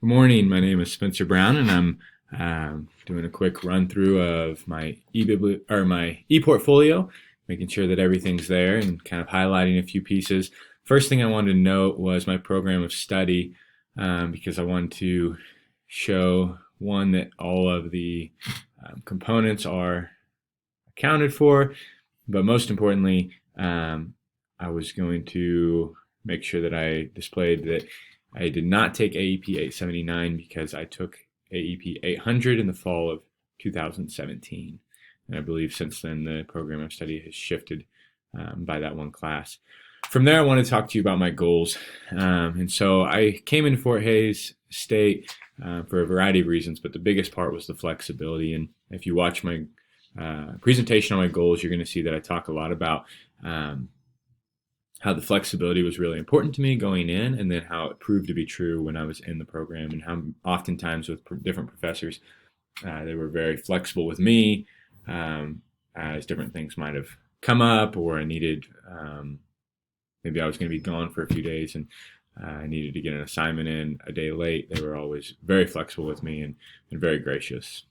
Good morning. My name is Spencer Brown, and I'm doing a quick run through of my my e-portfolio, making sure that everything's there, and kind of highlighting a few pieces. First thing I wanted to note was my program of study, because I wanted to show one that all of the components are accounted for, but most importantly, I was going to make sure that I displayed that I did not take AEP 879 because I took AEP 800 in the fall of 2017. And I believe since then the program of study has shifted by that one class. From there, I want to talk to you about my goals. And so I came into Fort Hays State for a variety of reasons, but the biggest part was the flexibility. And if you watch my presentation on my goals, you're going to see that I talk a lot about how the flexibility was really important to me going in, and then how it proved to be true when I was in the program, and how oftentimes with different professors, they were very flexible with me as different things might have come up, or I needed, maybe I was going to be gone for a few days and I needed to get an assignment in a day late. They were always very flexible with me and very gracious.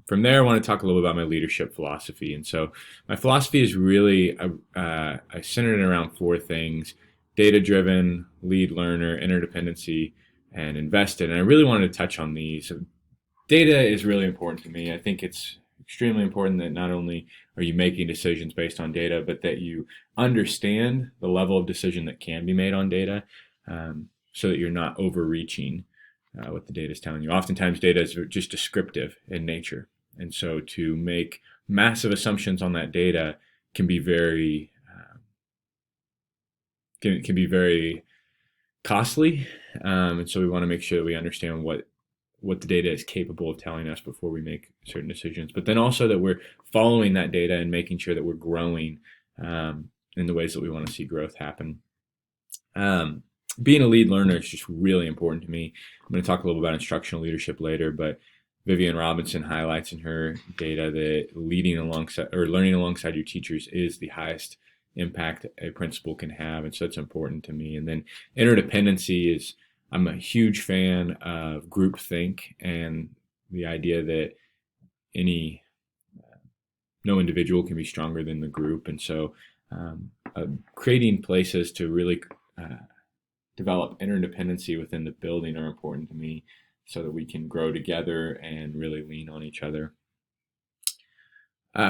From there, I want to talk a little about my leadership philosophy. And so my philosophy is really, I centered it around four things: data-driven, lead learner, interdependency, and invested. And I really wanted to touch on these. Data is really important to me. I think it's extremely important that not only are you making decisions based on data, but that you understand the level of decision that can be made on data, so that you're not overreaching what the data is telling you. Oftentimes, data is just descriptive in nature, and so to make massive assumptions on that data can be very can be very costly. And so we want to make sure that we understand what the data is capable of telling us before we make certain decisions. But then also that we're following that data and making sure that we're growing in the ways that we want to see growth happen. Being a lead learner is just really important to me. I'm going to talk a little bit about instructional leadership later, but Vivian Robinson highlights in her data that leading alongside or learning alongside your teachers is the highest impact a principal can have, and so it's important to me. And then interdependency is, I'm a huge fan of groupthink and the idea that any no individual can be stronger than the group, and so creating places to really develop interdependency within the building are important to me, so that we can grow together and really lean on each other.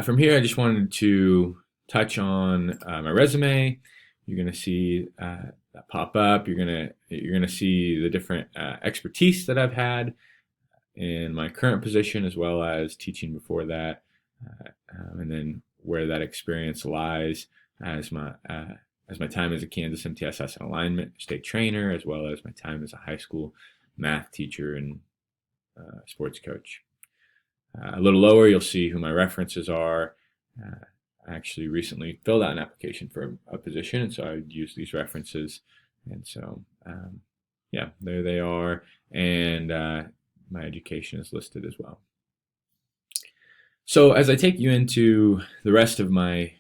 From here, I just wanted to touch on my resume. You're going to see that pop up. You're gonna see the different expertise that I've had in my current position, as well as teaching before that, and then where that experience lies as my time as a Kansas MTSS and alignment state trainer, as well as my time as a high school math teacher and sports coach. A little lower, you'll see who my references are. I actually recently filled out an application for a position, and so I would use these references. And so, yeah, there they are. And my education is listed as well. So as I take you into the rest of my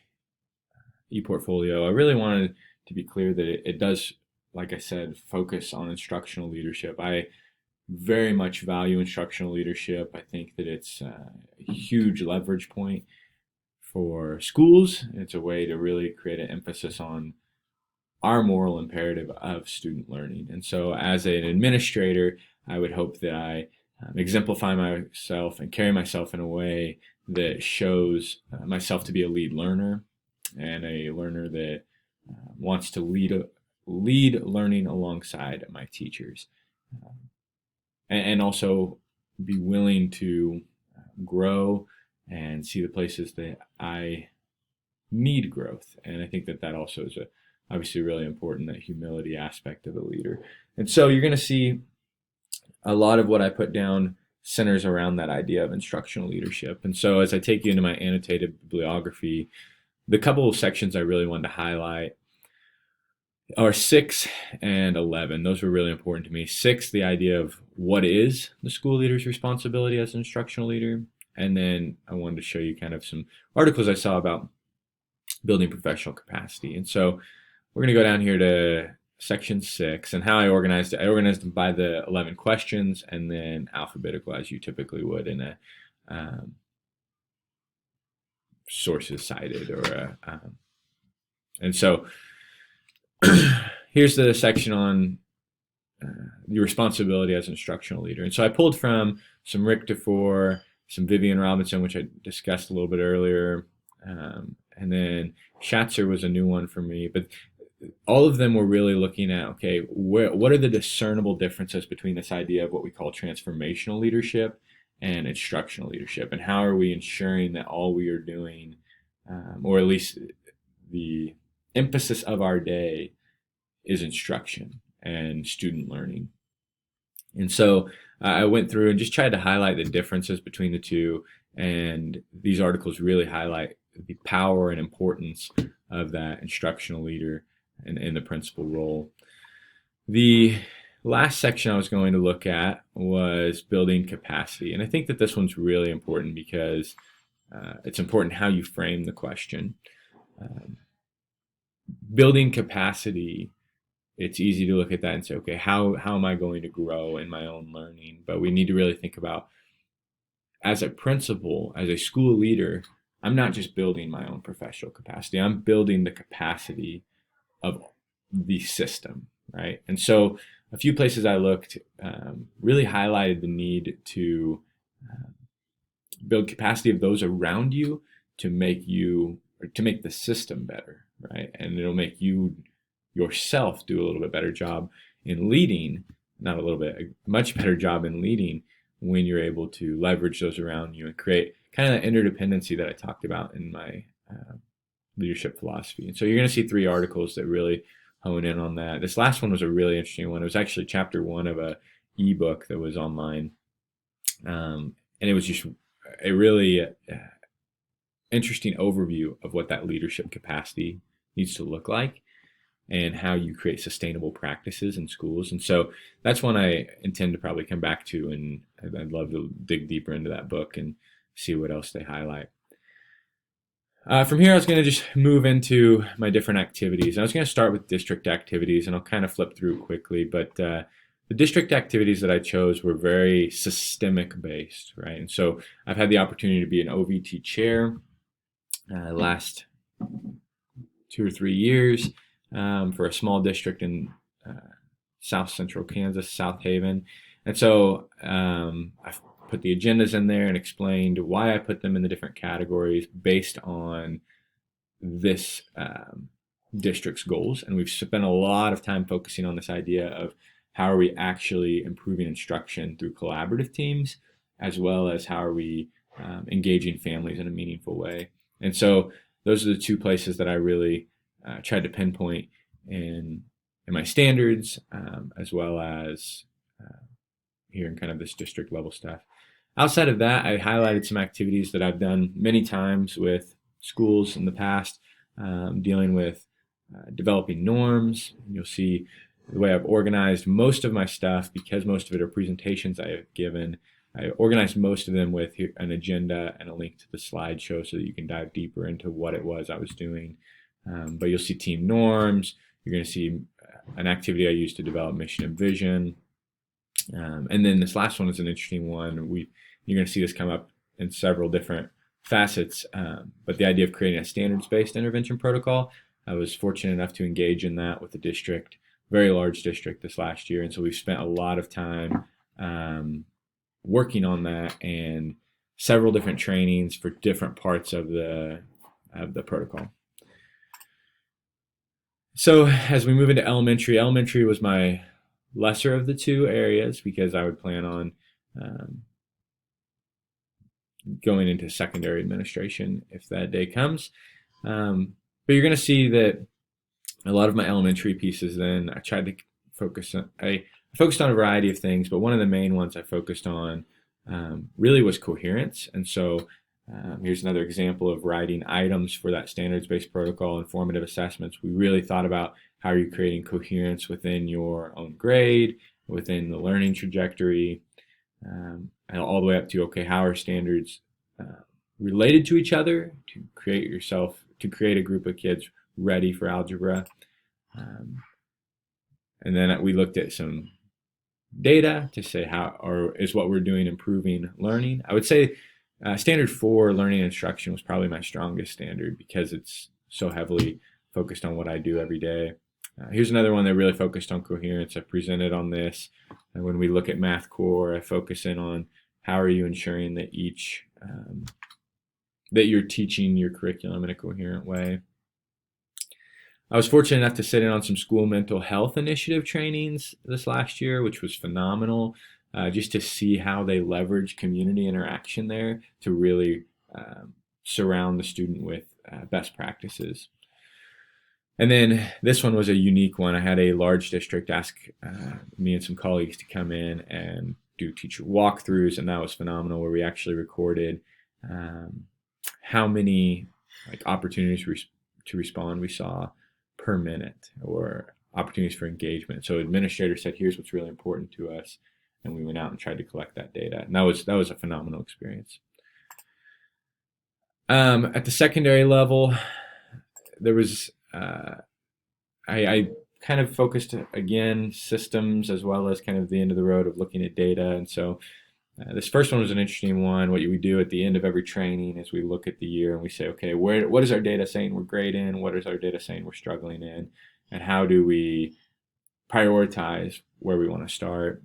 ePortfolio, I really wanted to be clear that it does, like I said, focus on instructional leadership. I very much value instructional leadership. I think that it's a huge leverage point for schools. It's a way to really create an emphasis on our moral imperative of student learning. And so as an administrator, I would hope that I exemplify myself and carry myself in a way that shows myself to be a lead learner, and a learner that wants to lead learning alongside my teachers, and also be willing to grow and see the places that I need growth. And I think that that also is obviously really important, that humility aspect of a leader. And so you're going to see a lot of what I put down centers around that idea of instructional leadership. And so as I take you into my annotated bibliography, the couple of sections I really wanted to highlight are 6 and 11. Those were really important to me. 6, the idea of what is the school leader's responsibility as an instructional leader. And then I wanted to show you kind of some articles I saw about building professional capacity. And so we're going to go down here to section 6, and how I organized it. I organized them by the 11 questions and then alphabetical, as you typically would in a sources cited or and so here's the section on your responsibility as an instructional leader. And so I pulled from some Rick DeFore, some Vivian Robinson, which I discussed a little bit earlier, and then Schatzer was a new one for me. But all of them were really looking at, okay, what are the discernible differences between this idea of what we call transformational leadership and instructional leadership, and how are we ensuring that all we are doing, or at least the emphasis of our day, is instruction and student learning. And so I went through and just tried to highlight the differences between the two, and these articles really highlight the power and importance of that instructional leader and the principal role. The last section I was going to look at was building capacity, and I think that this one's really important because it's important how you frame the question. Building capacity, it's easy to look at that and say, okay, how am I going to grow in my own learning? But we need to really think about, as a principal, as a school leader, I'm not just building my own professional capacity, I'm building the capacity of the system, right? And so a few places I looked really highlighted the need to build capacity of those around you to make the system better, right? And it'll make you yourself do a little bit better job in leading, not a little bit, a much better job in leading when you're able to leverage those around you and create kind of that interdependency that I talked about in my leadership philosophy. And so you're going to see 3 articles that really hone in on that. This last one was a really interesting one. It was actually chapter 1 of a ebook that was online. And it was just a really interesting overview of what that leadership capacity needs to look like and how you create sustainable practices in schools. And so that's one I intend to probably come back to, and I'd love to dig deeper into that book and see what else they highlight. From here, I was going to just move into my different activities. I was going to start with district activities, and I'll kind of flip through quickly, but the district activities that I chose were very systemic based, right? And so I've had the opportunity to be an OVT chair last 2 or 3 years for a small district in South Central Kansas, South Haven. And so I've put the agendas in there and explained why I put them in the different categories based on this district's goals. And we've spent a lot of time focusing on this idea of how are we actually improving instruction through collaborative teams, as well as how are we engaging families in a meaningful way. And so those are the 2 places that I really tried to pinpoint in my standards, as well as here in kind of this district level stuff. Outside of that, I highlighted some activities that I've done many times with schools in the past, dealing with developing norms. You'll see the way I've organized most of my stuff, because most of it are presentations I have given. I organized most of them with an agenda and a link to the slideshow so that you can dive deeper into what it was I was doing. But you'll see team norms. You're going to see an activity I used to develop mission and vision. And then this last one is an interesting one. You're going to see this come up in several different facets, but the idea of creating a standards-based intervention protocol, I was fortunate enough to engage in that with the district, very large district this last year. And so we've spent a lot of time working on that, and several different trainings for different parts of the protocol. So as we move into elementary was my lesser of the 2 areas, because I would plan on going into secondary administration if that day comes. But you're going to see that a lot of my elementary pieces, then I tried to focus on, I focused on a variety of things, but one of the main ones I focused on really was coherence. And so here's another example of writing items for that standards-based protocol and formative assessments. We really thought about how are you creating coherence within your own grade, within the learning trajectory, and all the way up to, okay, how are standards related to each other to create a group of kids ready for algebra. And then we looked at some data to say how, or is what we're doing improving learning. I would say standard 4 learning instruction was probably my strongest standard because it's so heavily focused on what I do every day. Here's another one that really focused on coherence. I presented on this. And when we look at Math Core, I focus in on how are you ensuring that that you're teaching your curriculum in a coherent way. I was fortunate enough to sit in on some school mental health initiative trainings this last year, which was phenomenal, just to see how they leverage community interaction there to really surround the student with best practices. And then this one was a unique one. I had a large district ask me and some colleagues to come in and do teacher walkthroughs, and that was phenomenal, where we actually recorded how many opportunities to respond we saw per minute, or opportunities for engagement. So administrators said, here's what's really important to us, and we went out and tried to collect that data, and that was a phenomenal experience. At the secondary level, there was I kind of focused, again, systems as well as kind of the end of the road of looking at data. And so this first one was an interesting one. What we do at the end of every training is we look at the year and we say, okay, what is our data saying we're great in? What is our data saying we're struggling in? And how do we prioritize where we want to start?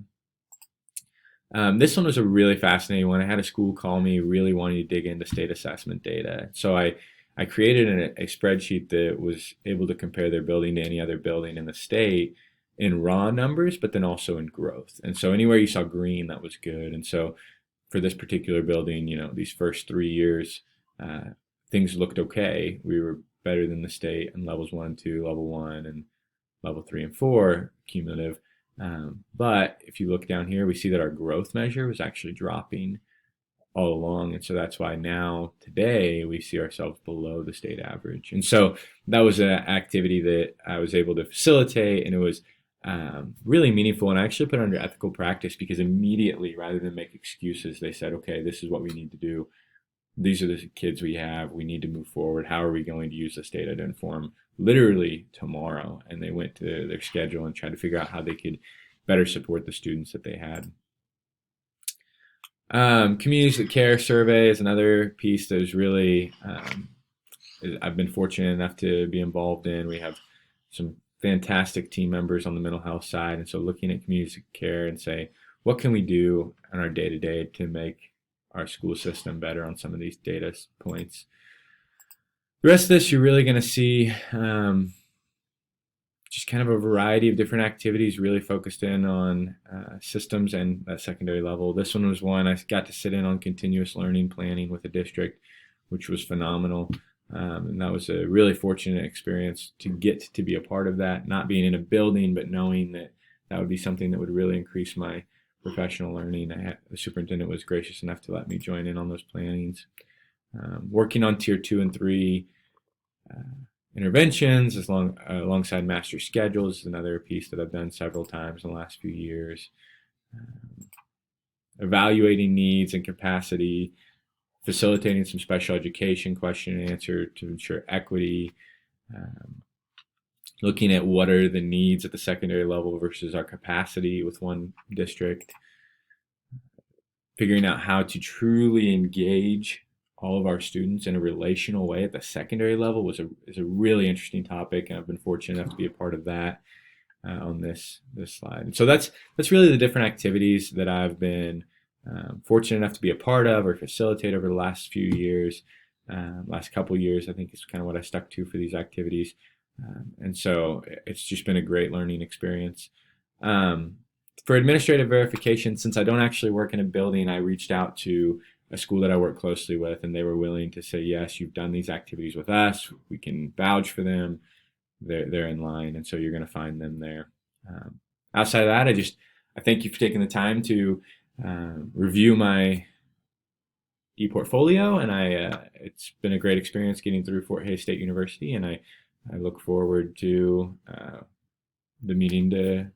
This one was a really fascinating one. I had a school call me really wanting to dig into state assessment data. So I created a spreadsheet that was able to compare their building to any other building in the state in raw numbers, but then also in growth. And so anywhere you saw green, that was good. And so for this particular building, these first 3 years, things looked okay. We were better than the state in levels 1 and 2, level 1, and level 3 and 4 cumulative. But if you look down here, we see that our growth measure was actually dropping all along. And so that's why now today we see ourselves below the state average. And so that was an activity that I was able to facilitate, and it was really meaningful. And I actually put it under ethical practice because immediately, rather than make excuses, they said, okay, this is what we need to do. These are the kids we have. We need to move forward. How are we going to use this data to inform literally tomorrow? And they went to their schedule and tried to figure out how they could better support the students that they had. Community care survey is another piece that is really, I've been fortunate enough to be involved in. We have some fantastic team members on the mental health side. And so looking at community care and say, what can we do on our day-to-day to make our school system better on some of these data points? The rest of this, you're really going to see just kind of a variety of different activities really focused in on systems and that secondary level. This one was one I got to sit in on continuous learning planning with a district, which was phenomenal. And that was a really fortunate experience to get to be a part of that, not being in a building, but knowing that that would be something that would really increase my professional learning. The superintendent was gracious enough to let me join in on those plannings. Working on tier 2 and 3 interventions alongside master schedules is another piece that I've done several times in the last few years. Evaluating needs and capacity, facilitating some special education question and answer to ensure equity, looking at what are the needs at the secondary level versus our capacity with one district, figuring out how to truly engage all of our students in a relational way at the secondary level is a really interesting topic, and I've been fortunate enough to be a part of that on this slide. And so that's really the different activities that I've been fortunate enough to be a part of or facilitate over the last few years, last couple years. I think is kind of what I stuck to for these activities, and so it's just been a great learning experience. For administrative verification, since I don't actually work in a building, I reached out to a school that I work closely with, and they were willing to say, yes, you've done these activities with us. We can vouch for them. They're in line, and so you're going to find them there. Outside of that, I thank you for taking the time to review my ePortfolio, and it's been a great experience getting through Fort Hays State University, and I look forward to the meeting to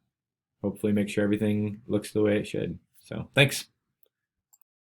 hopefully make sure everything looks the way it should. So thanks.